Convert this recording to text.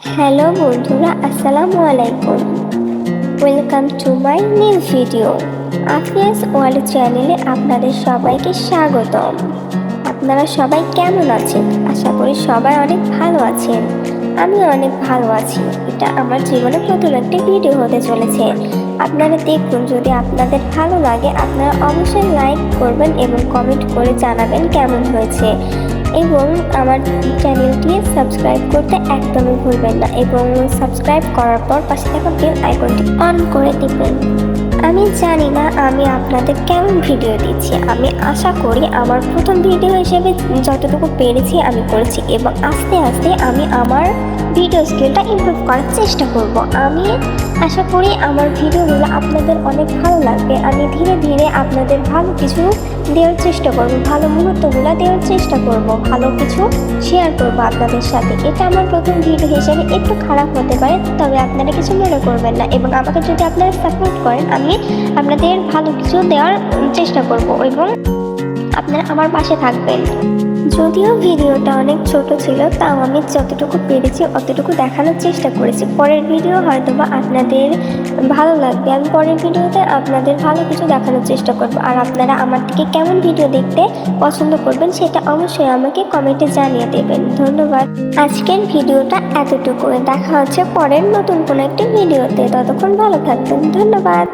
Hello বন্ধুরা, আসসালামু আলাইকুম। Welcome to my new video. Afia's world চ্যানেলে আপনাদের সবাইকে স্বাগতম। আপনারা সবাই কেমন আছেন? আশা করি সবাই অনেক ভালো আছেন। আমি অনেক ভালো আছি। এটা আমার জীবনে প্রথম একটি ভিডিও হতে চলেছে। আপনারা দেখুন, যদি আপনাদের ভালো লাগে আপনারা অবশ্যই লাইক করবেন এবং কমেন্ট করে জানাবেন কেমন হয়েছে, এবং আমার চ্যানেলটি সাবস্ক্রাইব করতে একদমই ভুলবেন না, এবং সাবস্ক্রাইব করার পর পাশে থাকা বেল আইকনটি অন করে দিবেন। আমি জানি না আমি আপনাদের কেমন ভিডিও দিচ্ছি। আমি আশা করি আমার প্রথম ভিডিও হিসেবে যতটুকু পেরেছি আমি করেছি, এবং আস্তে আস্তে আমি আমার ভিডিও স্কিলটা ইমপ্রুভ করার চেষ্টা করব। আমি আশা করি আমার ভিডিওগুলো আপনাদের অনেক ভালো লাগবে। আমি ধীরে ধীরে আপনাদের ভালো কিছু দেওয়ার চেষ্টা করব, ভালো মুহূর্তগুলো দেওয়ার চেষ্টা করব, ভালো কিছু শেয়ার করব আপনাদের সাথে। এটা আমার প্রথম ভিডিও হিসেবে একটু খারাপ হতে পারে, তবে আপনারা কিছু মনে করবেন না, এবং আমাকে যদি আপনারা সাপোর্ট করেন আমি আপনাদের ভালো কিছু দেওয়ার চেষ্টা করব, এবং আপনারা আমার পাশে থাকবেন। যদিও ভিডিওটা অনেক ছোট ছিল, তাও আমি যতটুকু পেরেছি অতটুকু দেখানোর চেষ্টা করেছি। পরের ভিডিও হয়তো বা আপনাদের ভালো লাগবে। আমি পরের ভিডিওতে আপনাদের ভালো কিছু দেখানোর চেষ্টা করব, আর আপনারা আমার থেকে কেমন ভিডিও দেখতে পছন্দ করবেন সেটা অবশ্যই আমাকে কমেন্টে জানিয়ে দেবেন। ধন্যবাদ। আজকের ভিডিওটা এতটুকু। দেখা হচ্ছে পরের নতুন কোনো একটি ভিডিওতে। ততক্ষণ ভালো থাকবেন। ধন্যবাদ।